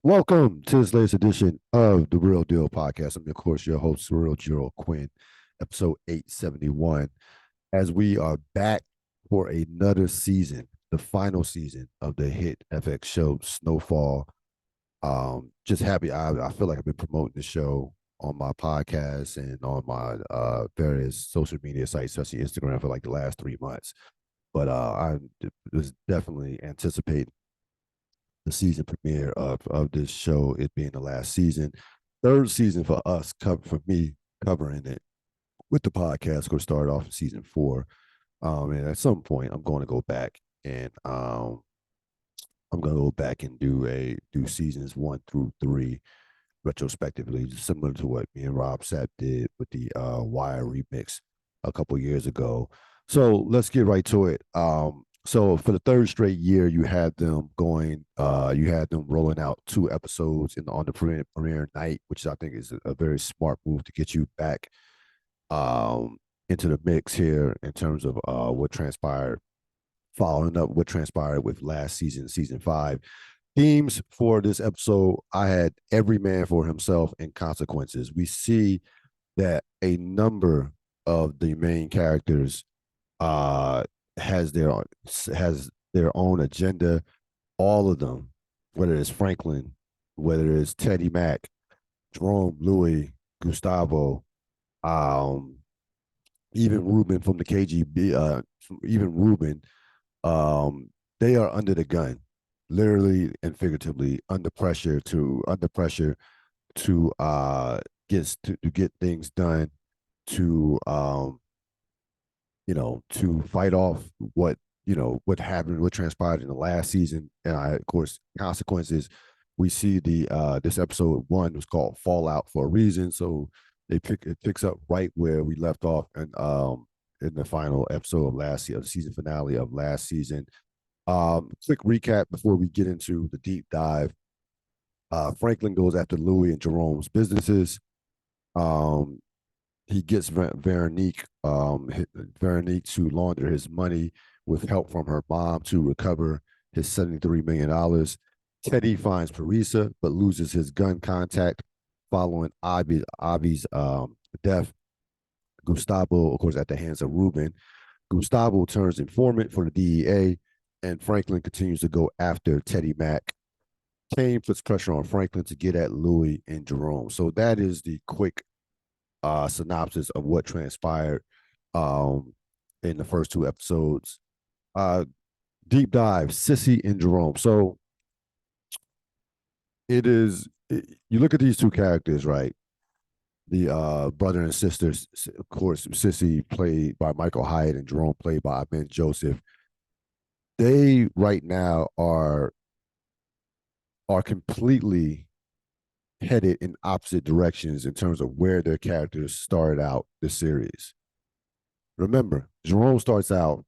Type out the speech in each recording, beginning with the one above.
Welcome to this latest edition of the Real Deal podcast. I'm, of course, your host, Ril Dil Quinn, episode 871. As we are back for another season, the final season of the hit FX show, Snowfall. Just happy. I feel like I've been promoting the show on my podcast and on my various social media sites, especially Instagram, for like the last 3 months. But I was definitely anticipating the season premiere of this show, it being the last season. Third season for us, for me covering it with the podcast. Going to start off in season 4. And at some point, I'm going to go back and I'm going to go back and do seasons 1 through 3 retrospectively, similar to what me and Rob Sapp did with the Wire remix a couple years ago. So let's get right to it. So for the third straight year, you had them going. You had them rolling out 2 episodes on the premiere night, which I think is a very smart move to get you back into the mix here in terms of what transpired, following up what transpired with last season, season 5. Themes for this episode, I had every man for himself and consequences. We see that a number of the main characters uh has their has their own agenda. All of them, whether it's Franklin, whether it's Teddy Mack, Jerome, Louis, Gustavo, um, even Ruben from the KGB, even Ruben, um, they are under the gun, literally and figuratively, under pressure to get things done, to to fight off what happened, what transpired in the last season, and of course, consequences. We see this episode 1 was called Fallout for a reason, so it picks up right where we left off, and in the final episode of the season finale of last season. Quick recap before we get into the deep dive. Franklin goes after Louis and Jerome's businesses. Um, he gets Veronique to launder his money with help from her mom to recover his $73 million. Teddy finds Parisa but loses his gun contact following Avi's death. Gustavo, of course, at the hands of Ruben. Gustavo turns informant for the DEA, and Franklin continues to go after Teddy Mack. Kane puts pressure on Franklin to get at Louis and Jerome. So that is the quick synopsis of what transpired in the first 2 episodes. Uh, Deep dive, Sissy and Jerome. So you look at these 2 characters, right? The brother and sisters, of course, Sissy played by Michael Hyatt and Jerome played by Ben Joseph. They right now are completely headed in opposite directions in terms of where their characters started out the series. Remember, Jerome starts out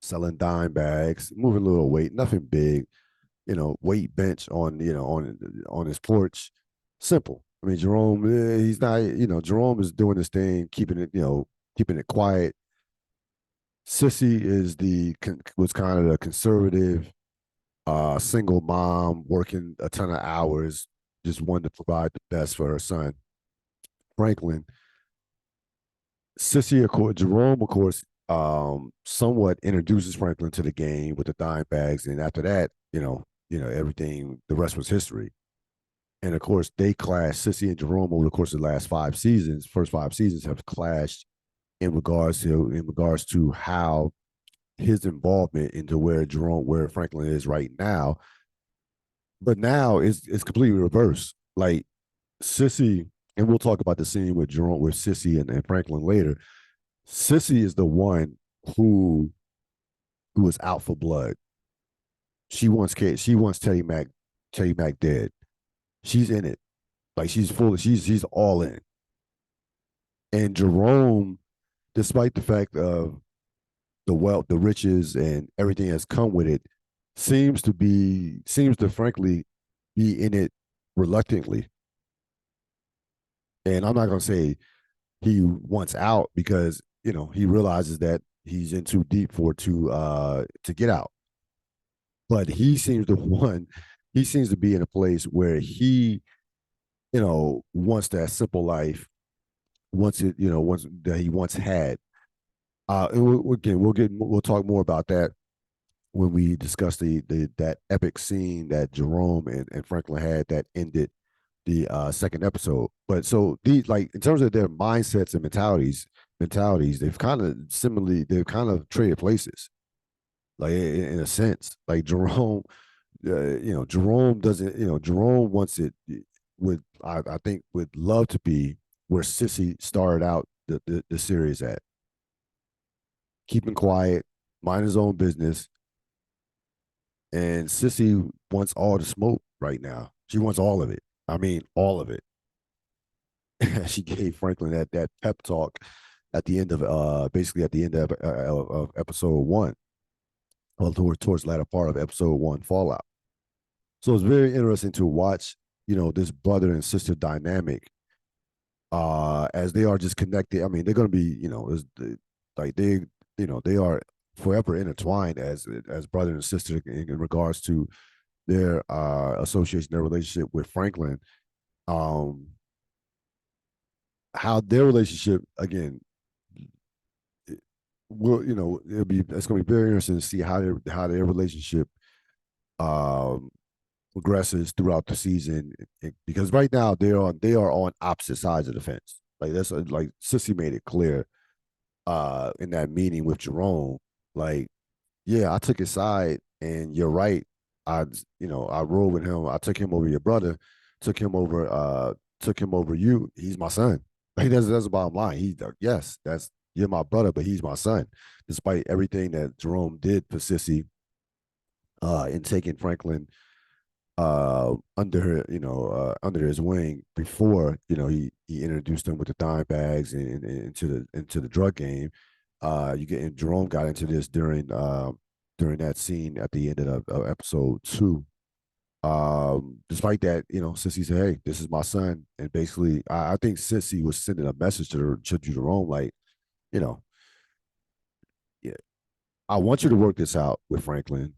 selling dime bags, moving a little weight, nothing big, weight bench on his porch. Simple. I mean, Jerome, he's not, Jerome is doing his thing, keeping it quiet. Sissy was kind of the conservative, single mom, working a ton of hours, just wanted to provide the best for her son, Franklin. Sissy, of course, Jerome, of course, somewhat introduces Franklin to the game with the dime bags, and after that, everything. The rest was history. And of course, they clashed. Sissy and Jerome over the course of the last 5 seasons, first 5 seasons, have clashed in regards to how his involvement into where Franklin is right now. But now it's completely reversed. Like Sissy, and we'll talk about the scene with Sissy and Franklin later. Sissy is the one who is out for blood. She wants Teddy Mack dead. She's in it. Like she's all in. And Jerome, despite the fact of the wealth, the riches, and everything that's come with it, seems to frankly be in it reluctantly. And I'm not gonna say he wants out because he realizes that he's in too deep to get out. But he seems the one. he seems to be in a place where he, wants that simple life, wants it, once that he once had. And we'll talk more about that when we discuss the that epic scene that Jerome and Franklin had that ended the second episode. But so these, like, in terms of their mindsets and mentalities, they've kind of traded places, like in a sense. Like Jerome, Jerome doesn't, Jerome wants it, would I think would love to be where Sissy started out the series at, keeping quiet, mind his own business. And Sissy wants all the smoke right now. She wants all of it. I mean, all of it. She gave Franklin that pep talk at the end of basically at the end of episode one, well, towards the latter part of episode one, Fallout. So it's very interesting to watch, this brother and sister dynamic, as they are just connected. I mean, they're going to be, like they are forever intertwined as brother and sister in regards to their association, their relationship with Franklin. Um, how their relationship again will, it's going to be very interesting to see how their relationship um progresses throughout the season, because right now they are on opposite sides of the fence. Like that's like Sissy made it clear in that meeting with Jerome. Like, yeah, I took his side, and you're right. I rode with him. I took him over your brother, took him over you. He's my son. Like that's the bottom line. Yes, that's you're my brother, but he's my son. Despite everything that Jerome did for Sissy, in taking Franklin under his wing before, he introduced him with the dime bags and into the drug game. And Jerome got into this during that scene at the end of episode two. Despite that, Sissy said, "Hey, this is my son," and basically, I think Sissy was sending a message to Jerome, like, you know, yeah, I want you to work this out with Franklin,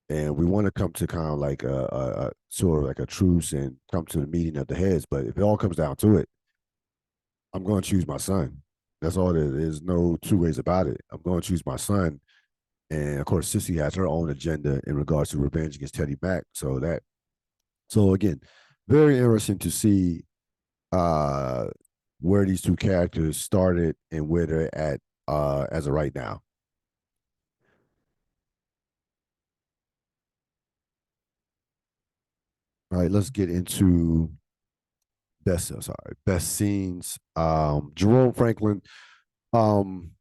and we want to come to kind of like a sort of like a truce and come to the meeting of the heads. But if it all comes down to it, I'm going to choose my son. That's all. There's no two ways about it. I'm going to choose my son. And of course, Sissy has her own agenda in regards to revenge against Teddy Mack. So again, very interesting to see uh, where these two characters started and where they're at as of right now. All right, let's get into best scenes. Jerome Franklin. Um,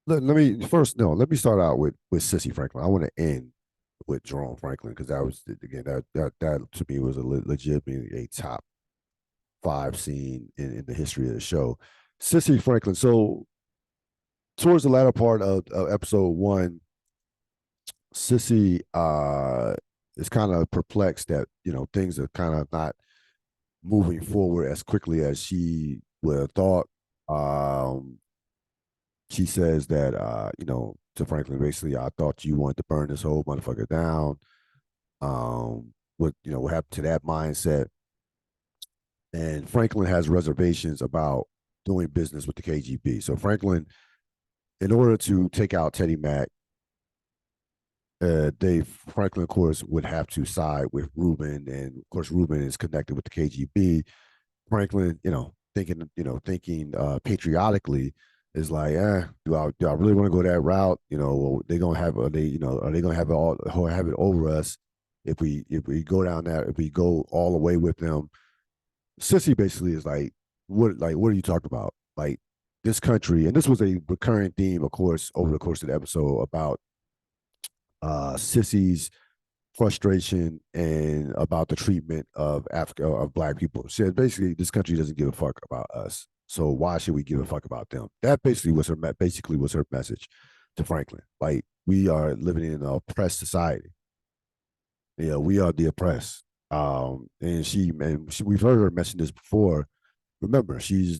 let me first no. Let me start out with Sissy Franklin. I want to end with Jerome Franklin because that was again that to me was a legitimately a top five scene in the history of the show. Sissy Franklin. So towards the latter part of episode one, Sissy is kind of perplexed that things are kind of not moving forward as quickly as she would have thought. Um, she says that to Franklin, basically, I thought you wanted to burn this whole motherfucker down. What happened to that mindset? And Franklin has reservations about doing business with the KGB. So Franklin, in order to take out Teddy Mack, Dave Franklin, of course, would have to side with Ruben, and of course, Ruben is connected with the KGB. Franklin, thinking patriotically, is like, do I really want to go that route? They gonna have are they gonna have it over us if we go down that if we go all the way with them? Sissy basically is what are you talking about? Like this country, and this was a recurring theme, of course, over the course of the episode about Sissy's frustration and about the treatment of Africa of Black people. She said basically this country doesn't give a fuck about us, so why should we give a fuck about them? That basically was her message to Franklin. Like we are living in an oppressed society. Yeah, we are the oppressed. And we've heard her mention this before. Remember, she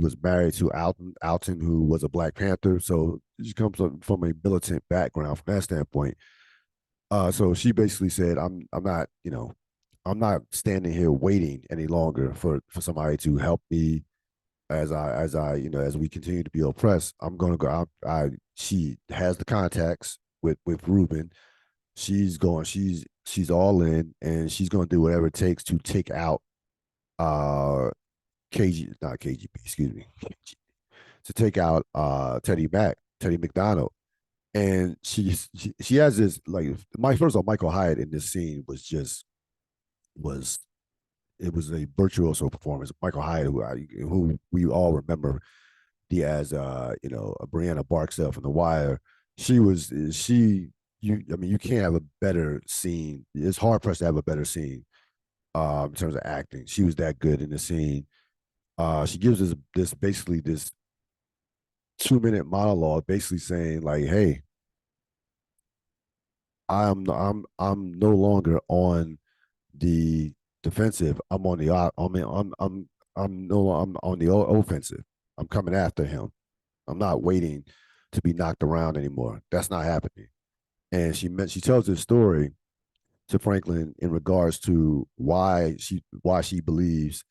was married to Alton, who was a Black Panther, so she comes from a militant background from that standpoint. So she basically said, I'm not, I'm not standing here waiting any longer for somebody to help me as we continue to be oppressed. I'm gonna go out. She has the contacts with Ruben. She's all in, and she's gonna do whatever it takes to take out KG not KGB, excuse me, to take out Teddy McDonald. And she has this, like, my first of all, Michael Hyatt in this scene was it was a virtuoso performance. Michael Hyatt, who we all remember the as Brianna Barksdale from The Wire. She was she you I mean, you can't have a better scene. It's hard pressed to have a better scene in terms of acting. She was that good in the scene. She gives us this basically this 2 minute monologue, basically saying like, "Hey, I'm no longer on the defensive. I'm on the I'm no I'm on the offensive. I'm coming after him. I'm not waiting to be knocked around anymore. That's not happening." And she tells this story to Franklin in regards to why she believes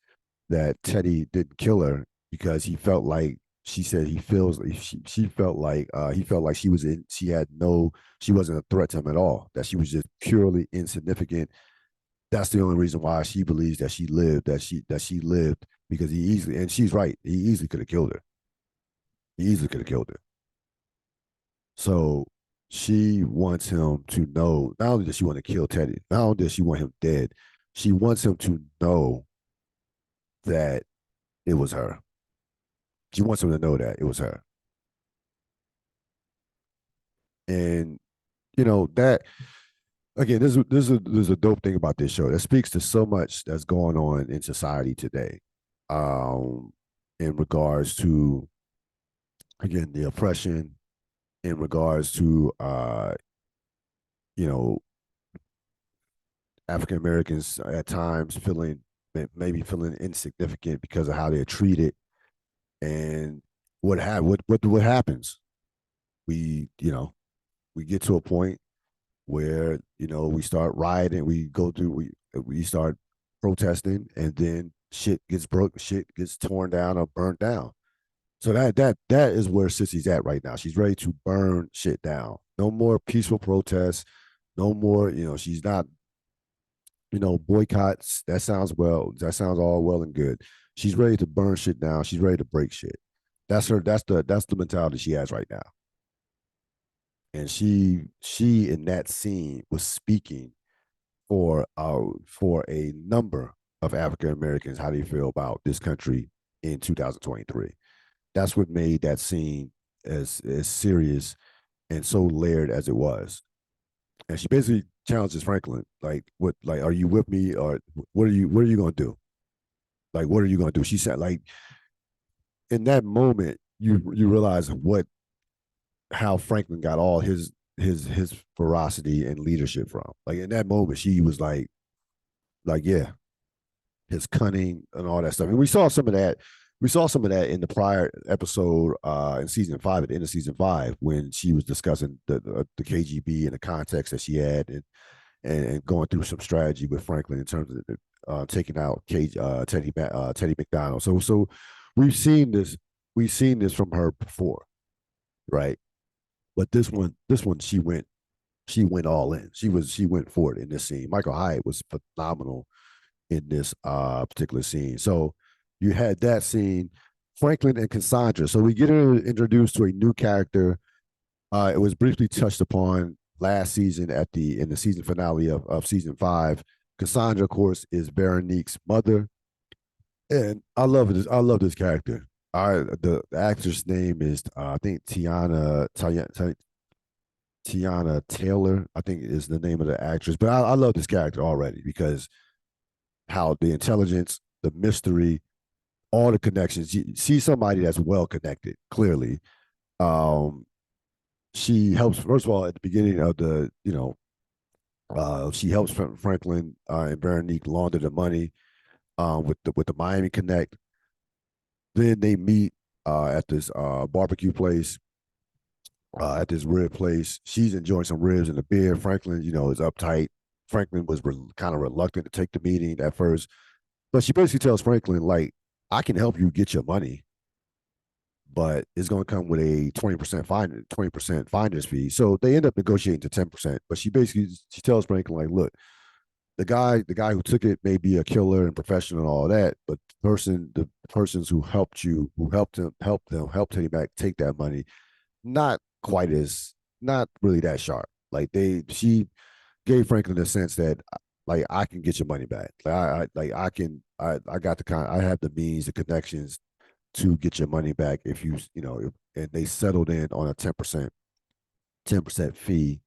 that Teddy didn't kill her, because he felt like she said he feels she felt like he felt like she wasn't a threat to him at all, that she was just purely insignificant. That's the only reason why she believes that she lived, because he easily, and she's right, he easily could have killed her. He easily could have killed her. So she wants him to know, not only does she want to kill Teddy, not only does she want him dead, she wants him to know that it was her. She wants him to know that it was her. And that, again, there's a dope thing about this show that speaks to so much that's going on in society today, um, in regards to, again, the oppression, in regards to you know African Americans at times maybe feeling insignificant because of how they're treated, and what happens. We we get to a point where we start rioting, we start protesting, and then shit gets torn down or burnt down. So that is where Sissy's at right now. She's ready to burn shit down. No more peaceful protests. No more, she's not, boycotts. That sounds all well and good. She's ready to burn shit down. She's ready to break shit. That's the mentality she has right now. And she in that scene was speaking for a number of African Americans, how they feel about this country in 2023. That's what made that scene as serious and so layered as it was. And she basically challenges Franklin, like, what, like, are you with me, or what are you gonna do? Like, what are you gonna do? She said, like, in that moment, you realize how Franklin got all his ferocity and leadership from. Like, in that moment, she was yeah, his cunning and all that stuff. And we saw some of that. We saw some of that in the prior episode in season 5, at the end of season 5, when she was discussing the KGB and the context that she had, and going through some strategy with Franklin in terms of taking out Teddy McDonald. So we've seen this from her before, right? But this one she went all in. She went for it in this scene. Michael Hyatt was phenomenal in this particular scene. So you had that scene, Franklin and Cassandra. So we get introduced to a new character. It was briefly touched upon last season in the season finale of season 5. Cassandra, of course, is Veronique's mother, and I love this character. The actress name is I think Tiana Taylor, I think, is the name of the actress. But I love this character already, because how the intelligence, the mystery, all the connections. You see somebody that's well connected, clearly. Um, she helps, first of all, at the beginning of she helps Franklin and Veronique launder the money with the Miami Connect. Then they meet at this barbecue place at this rib place. She's enjoying some ribs and a beer. Franklin, is uptight. Franklin was kind of reluctant to take the meeting at first, but she basically tells Franklin, like, I can help you get your money, but it's going to come with a 20% finder's fee. So they end up negotiating to 10%. But she tells Franklin, like, look, the guy who took it may be a killer and professional and all that, but the persons who helped you, who helped him back take that money, not quite as not really that sharp. Like she gave Franklin the sense that, like, I can get your money back. I got the I have the means, the connections to get your money back if and they settled in on a 10% fee.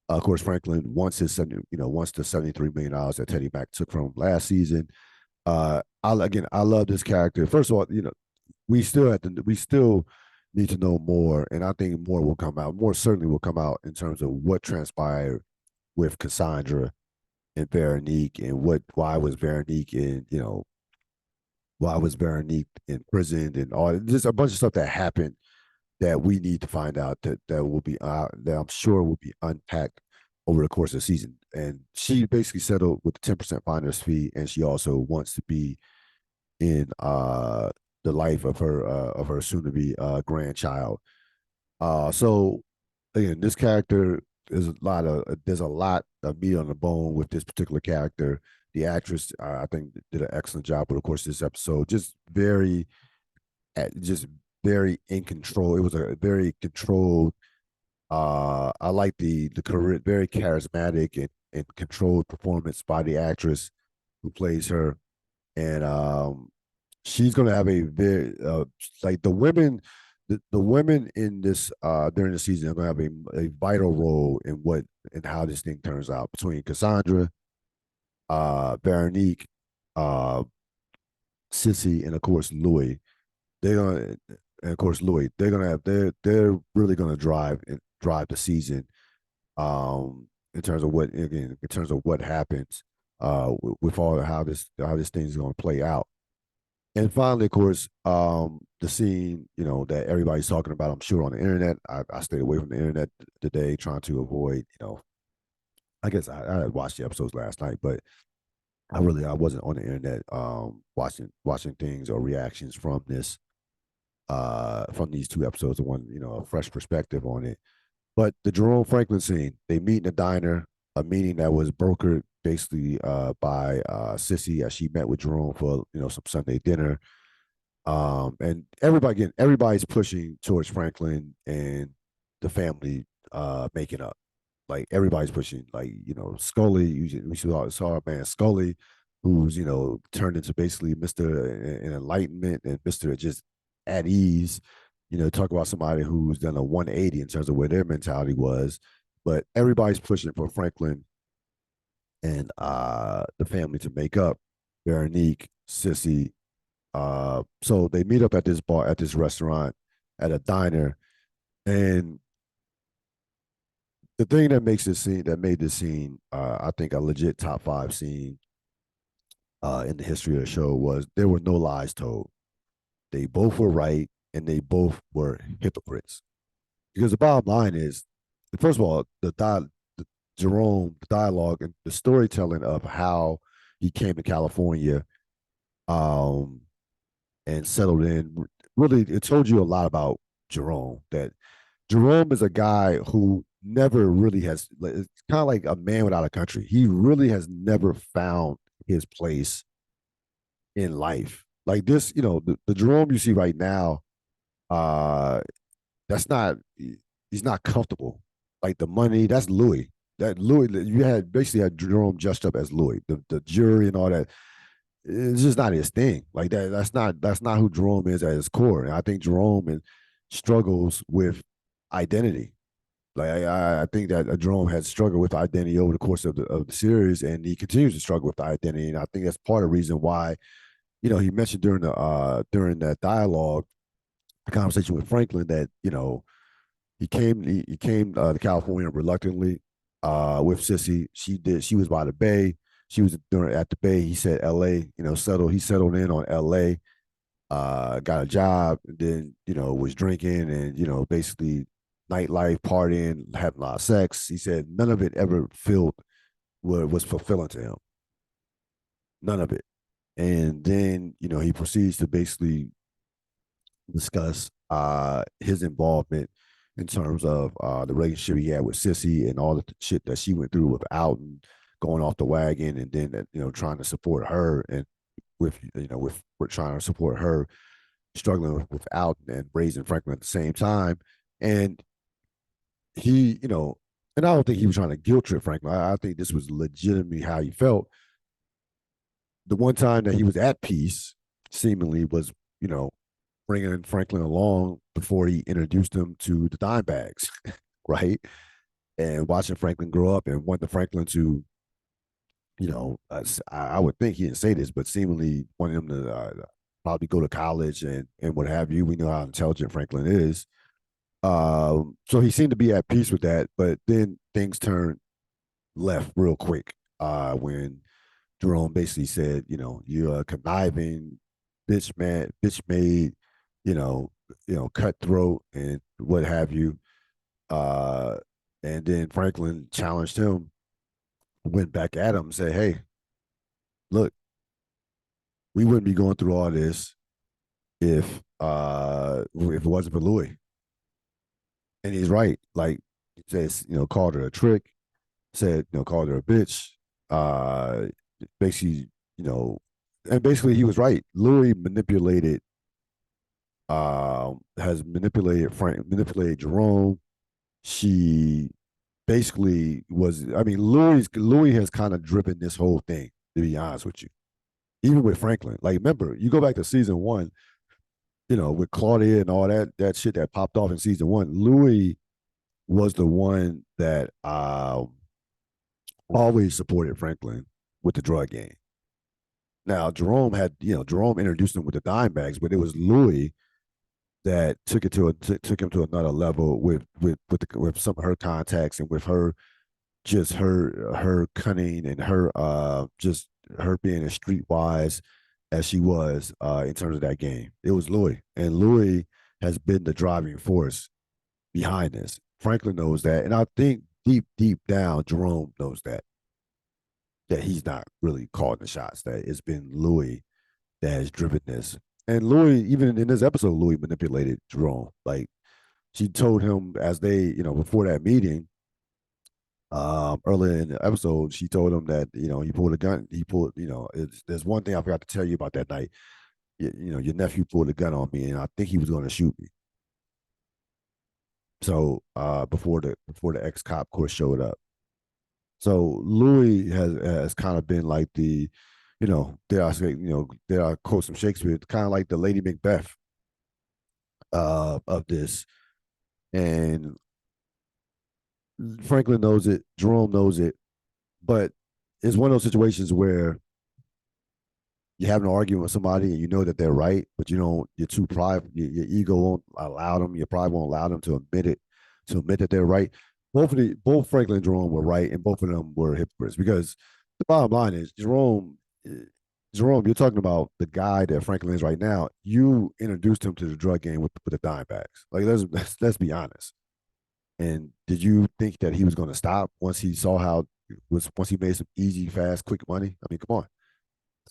Of course, Franklin wants wants the $73 million that Teddy Mack took from last season. I love this character. First of all, we still need to know more, and I think more will come out. More certainly will come out in terms of what transpired with Cassandra and Veronique, and why was Veronique imprisoned, and all just a bunch of stuff that happened that we need to find out, that will be that I'm sure will be unpacked over the course of the season. And she basically settled with the 10% finder's fee, and she also wants to be in the life of her soon to be grandchild. So again, this character, there's a lot of meat on the bone with this particular character. The actress, I think, did an excellent job. But of course, this episode just very in control. It was a very controlled. I like the career, very charismatic and controlled performance by the actress who plays her, and she's gonna have a very like the women in this during the season are gonna have a vital role in what and how this thing turns out between Cassandra, Veronique, uh, Sissy, and of course Louis. They're gonna and of course Louis. They're really gonna drive the season. In terms of what happens with all how this thing's gonna play out. And finally, of course, the scene, that everybody's talking about, I'm sure, on the internet. I stayed away from the internet today, trying to avoid, I guess I had watched the episodes last night, but I wasn't on the internet watching things or reactions from these two episodes, one, a fresh perspective on it. But the Jerome Franklin scene, they meet in a diner, a meeting that was brokered basically by Sissy, as she met with Jerome for some Sunday dinner. And everybody's pushing towards Franklin and the family making up. Like everybody's pushing, like Scully. We saw our man Scully, who's turned into basically Mister Enlightenment and Mister just at ease. Talk about somebody who's done a 180 in terms of where their mentality was. But everybody's pushing for Franklin and the family to make up. Veronique, Sissy. So they meet up at this restaurant, at a diner, and the thing that made this scene, I think, a legit top 5 scene in the history of the show, was there were no lies told. They both were right, and they both were hypocrites. Because the bottom line is, first of all, Jerome, the dialogue and the storytelling of how he came to California, um, and settled in. Really, it told you a lot about Jerome. That Jerome is a guy who never really has. It's kind of like a man without a country. He really has never found his place in life. Like this, the Jerome you see right now, uh, that's not. He's not comfortable. Like the money, that's Louis. That Louis, you had basically had Jerome dressed up as Louis, the jury and all that. It's just not his thing. Like that. That's not who Jerome is at his core. And I think Jerome struggles with identity. Like I think that Jerome has struggled with identity over the course of the series, and he continues to struggle with the identity. And I think that's part of the reason why, he mentioned during that dialogue, the conversation with Franklin, that he came to California reluctantly with Sissy. She was by the Bay. She was at the Bay. He said L.A. He settled in on L.A. Got a job, and then was drinking, and basically nightlife, partying, having a lot of sex. He said none of it ever felt was fulfilling to him. None of it. And then, he proceeds to basically discuss his involvement in terms of the relationship he had with Sissy and all the shit that she went through without and going off the wagon, and then trying to support her, and with we're trying to support her struggling without and raising Franklin at the same time. And he, and I don't think he was trying to guilt trip Franklin. I think this was legitimately how he felt. The one time that he was at peace, seemingly, was, bringing Franklin along before he introduced him to the dime bags, right? And watching Franklin grow up and wanting Franklin to, I would think he didn't say this, but seemingly wanted him to probably go to college and what have you. We know how intelligent Franklin is. So he seemed to be at peace with that, but then things turned left real quick when Jerome basically said, you're a conniving bitch made, cutthroat and what have you. Uh, and then Franklin challenged him, went back at him, and said, "Hey, look, we wouldn't be going through all this if it wasn't for Louis." And he's right. Like he says, called her a trick, said, called her a bitch. Uh, basically, and basically he was right. Louis has manipulated Jerome. She basically was. I mean, Louis has kind of driven this whole thing. To be honest with you, even with Franklin. Like, remember, you go back to season one. With Claudia and all that shit that popped off in season one. Louis was the one that always supported Franklin with the drug game. Now Jerome introduced him with the dime bags, but it was Louis that took him to another level with some of her contacts and with her just her cunning and her just her being as streetwise as she was in terms of that game. It was Louis, and Louis has been the driving force behind this. Franklin knows that, and I think deep down, Jerome knows that he's not really calling the shots. That it's been Louis that has driven this. And Louis, even in this episode, Louis manipulated Jerome. Like, she told him as they, before that meeting, earlier in the episode, she told him that, he pulled a gun. He pulled, there's one thing I forgot to tell you about that night. Your nephew pulled a gun on me, and I think he was going to shoot me. So before the ex cop course showed up. So Louis has kind of been like the, dare I quote some Shakespeare, kind of like the Lady Macbeth of this. And Franklin knows it, Jerome knows it, but it's one of those situations where you're having an argument with somebody and you know that they're right, but you're too private, your ego won't allow them, your pride won't allow them to admit that they're right. Both Franklin and Jerome were right, and both of them were hypocrites, because the bottom line is Jerome, you're talking about the guy that Franklin is right now. You introduced him to the drug game with the dime bags. Like, let's be honest. And did you think that he was going to stop once he saw once he made some easy, fast, quick money? I mean, come on.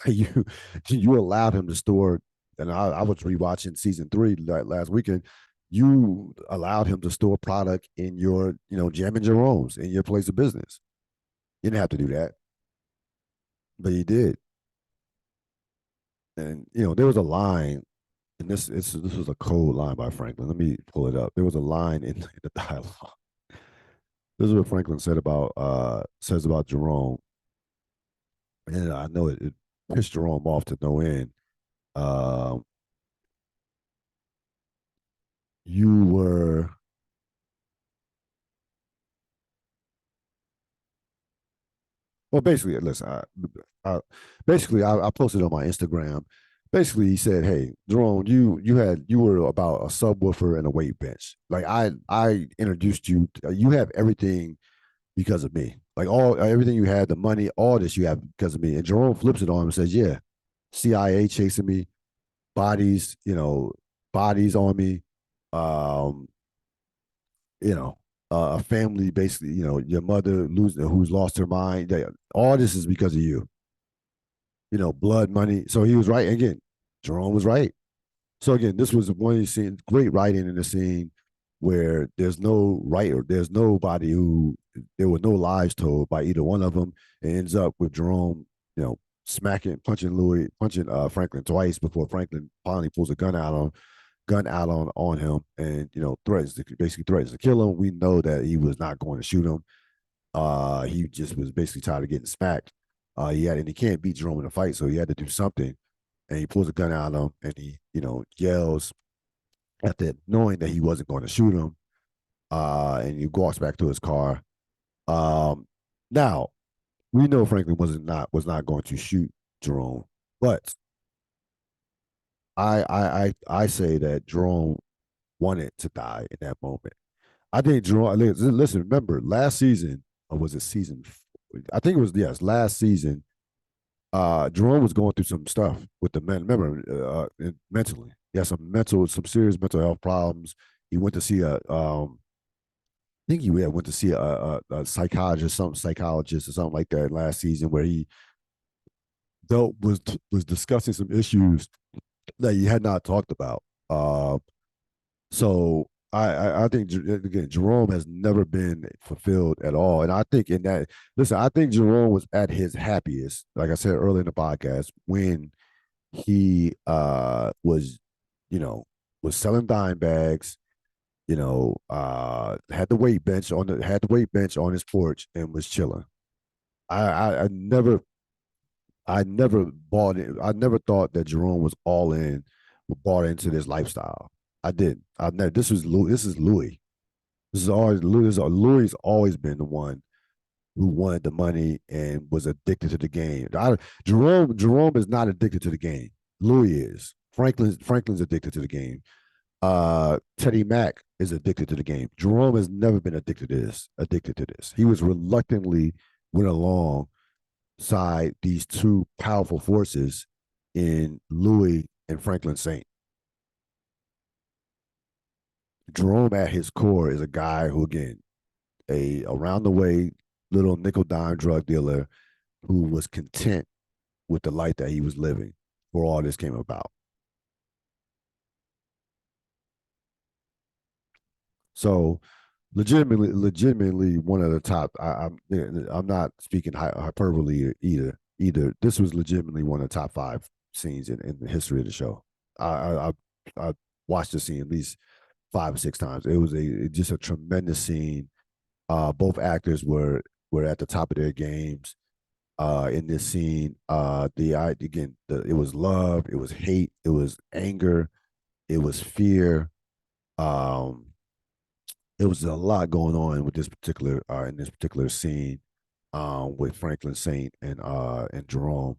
You allowed him to store, and I was rewatching season 3 last weekend. You allowed him to store product in your, Jam and Jerome's, in your place of business. You didn't have to do that, but he did. And there was a line, and this was a cold line by Franklin. Let me pull it up. There was a line in the dialogue. This is what Franklin says about Jerome, and I know it pissed Jerome off to no end. Um, you were Well, basically, listen. I posted on my Instagram. Basically, he said, "Hey, Jerome, you were about a subwoofer and a weight bench. Like, I introduced you. You have everything because of me. Like, everything you had, the money, all this you have because of me." And Jerome flips it on him and says, "Yeah, CIA chasing me, bodies, bodies on me, um, you know, a family basically, your mother losing who's lost her mind. All this is because of you. Blood money. So he was right again. Jerome was right. So again, this was one of these scenes, great writing in the scene where there's no writer, there's nobody who there were no lies told by either one of them. It ends up with Jerome, smacking, punching Franklin twice before Franklin finally pulls a gun out on him, and basically threatens to kill him. We know that he was not going to shoot him. He just was basically tired of getting smacked. And he can't beat Jerome in a fight, so he had to do something. And he pulls a gun out on him, and he yells at that, knowing that he wasn't going to shoot him. And he walks back to his car. Now we know Franklin was not going to shoot Jerome, but I say that Jerome wanted to die in that moment. I think Jerome. Listen, remember last season, or was it season? I think it was, yes, last season. Jerome was going through some stuff with the men. Remember, mentally, he had some serious mental health problems. He went to see I think he went to see a psychologist or something like that last season, where he dealt was discussing some issues that he had not talked about. So I think again Jerome has never been fulfilled at all, and I think in that, listen, I think Jerome was at his happiest, like I said earlier in the podcast, when he you know was selling dime bags, had the weight bench on his porch and was chilling. I never bought it. I never thought that Jerome was all in, bought into this lifestyle. I didn't. I never. This is Louis. This is always Louis. Louis always been the one who wanted the money and was addicted to the game. Jerome is not addicted to the game. Louis is. Franklin's addicted to the game. Teddy Mack is addicted to the game. Jerome has never been addicted to this. He was reluctantly went along side these two powerful forces in Louis and Franklin Saint. Jerome at his core is a guy who, again, a around the way little nickel dime drug dealer who was content with the life that he was living before all this came about. So legitimately one of the top. I'm not speaking hyperbole either. This was legitimately one of the top five scenes in the history of the show. I watched the scene at least 5 or 6 times. It was just a tremendous scene. Both actors were at the top of their games in this scene. It was love, it was hate, it was anger, it was fear. Um, it was a lot going on with this particular in this particular scene with Franklin Saint and Jerome.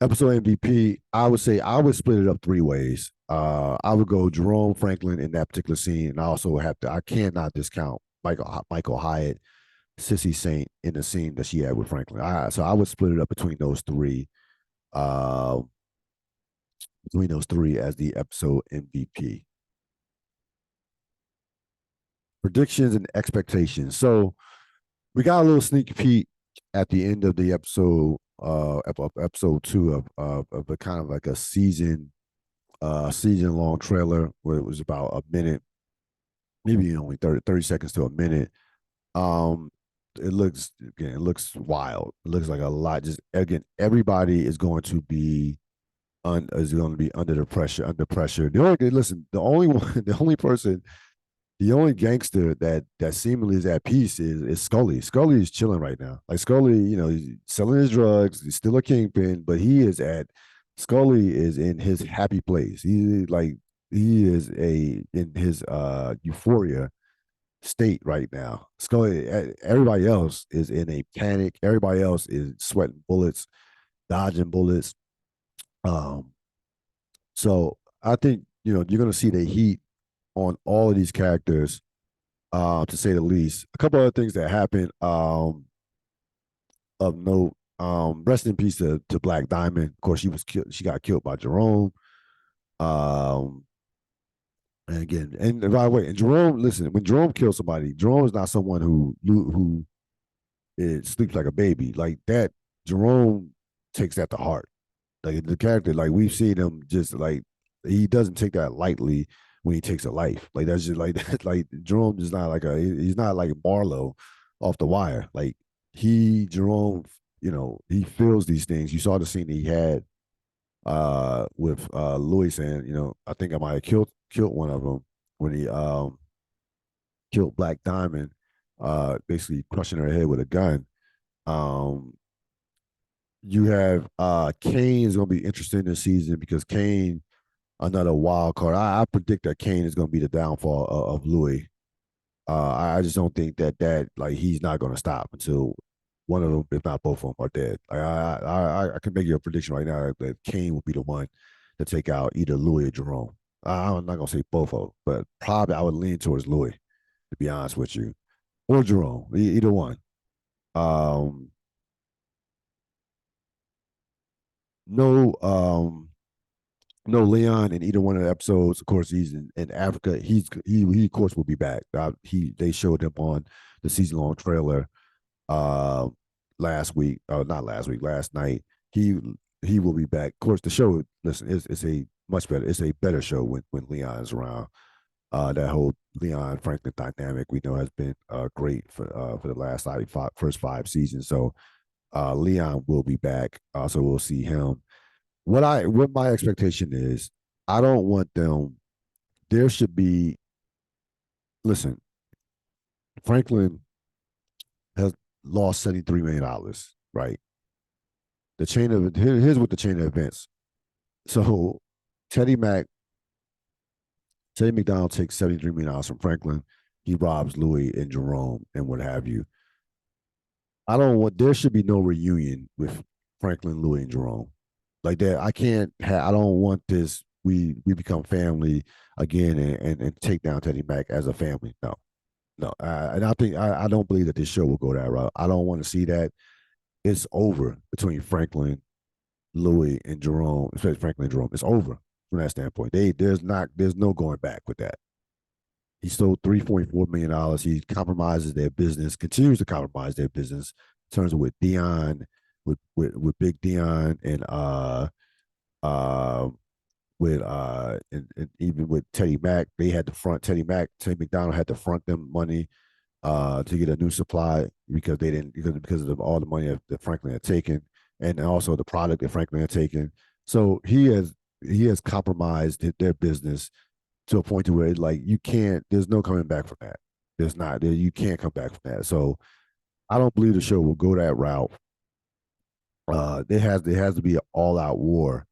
Episode MVP, I would say I would split it up 3 ways. I would go Jerome, Franklin in that particular scene, and I cannot discount Michael Hyatt, Sissy Saint in the scene that she had with Franklin. So I would split it up uh, between those three as the episode MVP. Predictions and expectations. So we got a little sneak peek at the end of the episode 2 of a kind of like a season long trailer where it was about a minute, maybe only 30 seconds to a minute. Um, it looks wild. It looks like a lot. Just again, everybody is going to be under the pressure, under pressure. The only one, the only person, the only gangster that seemingly is at peace is Scully. Scully is chilling right now. Like Scully, he's selling his drugs. He's still a kingpin, but Scully is in his happy place. He is in his euphoria state right now. Scully, everybody else is in a panic. Everybody else is sweating bullets, dodging bullets. Um, so I think you're gonna see the heat on all of these characters, to say the least. A couple other things that happened of note. Rest in peace to Black Diamond. Of course, she got killed by Jerome. Um, And again, and by the way, and Jerome, listen, when Jerome kills somebody, Jerome is not someone who sleeps like a baby. Like that, Jerome takes that to heart. Like the character, like we've seen him just like he doesn't take that lightly when he takes a life. Like that's just like that. Like Jerome is not like he's not like Marlowe off the wire. Like Jerome, he feels these things. You saw the scene that he had with Louis saying, I think I might have killed one of them when he killed Black Diamond, basically crushing her head with a gun. Um, you have Kane is going to be interesting this season because Kane, another wild card. I predict that Kane is going to be the downfall of Louis. I just don't think that like he's not going to stop until one of them, if not both of them, are dead. Like I can make you a prediction right now that Kane will be the one to take out either Louis or Jerome. I'm not gonna say both of them, but probably I would lean towards Louis, to be honest with you, or Jerome, either one. Um, no, no Leon in either one of the episodes. Of course, he's in Africa. He of course will be back. They showed him on the season long trailer uh last week, not last week, last night. He he will be back. Of course, the show, listen, it's a much better, it's a better show when Leon is around. That whole Leon Franklin dynamic we know has been great for the last first 5 seasons. So Leon will be back. So we'll see him. What my expectation is, I don't want them. There should be. Listen, Franklin has lost $73 million, right? The chain of here's what the chain of events. So Teddy Mac, Teddy McDonald takes $73 million from Franklin. He robs Louis and Jerome and what have you. I don't want there should be no reunion with Franklin, Louis, and Jerome. Like that, I don't want this. We become family again and take down Teddy Mac as a family. No, no. And I don't believe that this show will go that route. I don't want to see that. It's over between Franklin, Louis, and Jerome, especially Franklin and Jerome. It's over from that standpoint. There's no going back with that. He stole $3.4 million. He compromises their business, continues to compromise their business. Turns with Dion, with Big Dion, and uh with and even with Teddy Mac, they had to front Teddy Mac. Teddy McDonald had to front them money to get a new supply because they didn't because of all the money that Franklin had taken, and also the product that Franklin had taken. So he has compromised their business to a point to where like you can't. There's no coming back from that. There's not. You can't come back from that. So I don't believe the show will go that route. There has to be an all out war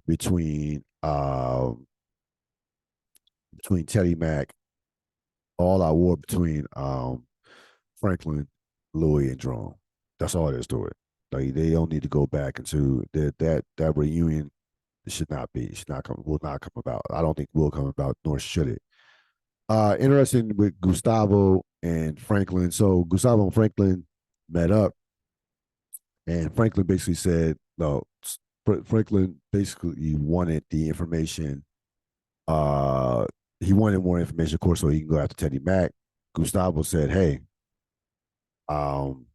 between between Teddy Mac, all out war between Franklin, Louis, and Jerome. That's all there is to it. Like they don't need to go back into that reunion. It should not be. It should not come. Will not come about. I don't think will come about, nor should it. Interesting with Gustavo and Franklin. So Gustavo and Franklin met up, and Franklin basically said, no. Franklin basically wanted the information. Uh, he wanted more information, of course, so he can go after Teddy Mac. Gustavo said, "Hey, um,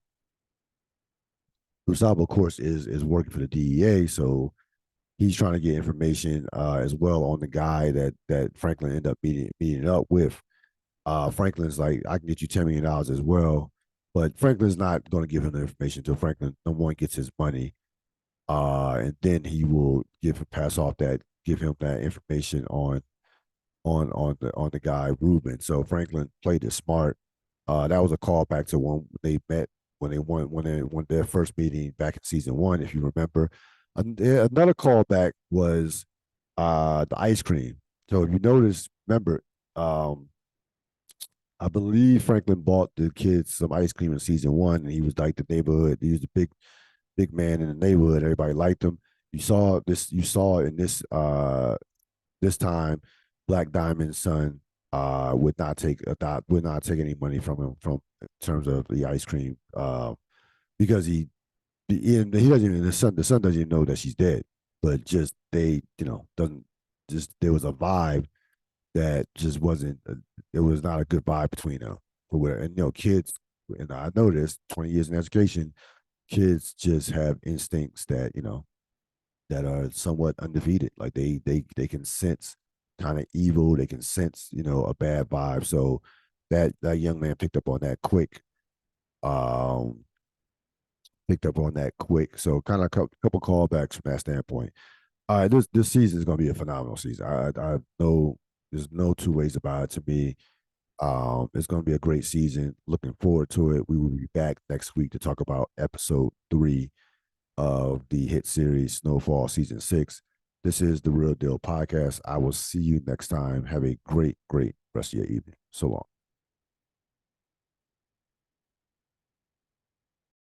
Gustavo, of course, is working for the DEA, so he's trying to get information as well on the guy that Franklin ended up meeting up with. Franklin's like, I can get you $10 million as well, but Franklin's not going to give him the information until Franklin number one gets his money, and then he will give him that information on the guy Ruben. So Franklin played it smart. That was a callback to when they met when they won their first meeting back in season one, if you remember. Another callback was the ice cream. So if you notice, remember, um, I believe Franklin bought the kids some ice cream in season one, and he was like the neighborhood. He was the big man in the neighborhood. Everybody liked him. You saw this. You saw in this time, Black Diamond's son would not take any money from him from in terms of the ice cream because he doesn't even the son doesn't even know that she's dead, but just they doesn't just there was a vibe that just wasn't. It was not a good vibe between them. For where and kids, and I know this. 20 years in education, kids just have instincts that that are somewhat undefeated. Like they can sense kind of evil. They can sense a bad vibe. So that young man picked up on that quick. Um, picked up on that quick. So kind of a couple callbacks from that standpoint. All right, this season is going to be a phenomenal season. I know there's no two ways about it to me. It's going to be a great season. Looking forward to it. We will be back next week to talk about episode 3 of the hit series Snowfall season 6. This is the Real Deal podcast. I will see you next time. Have a great rest of your evening. So long.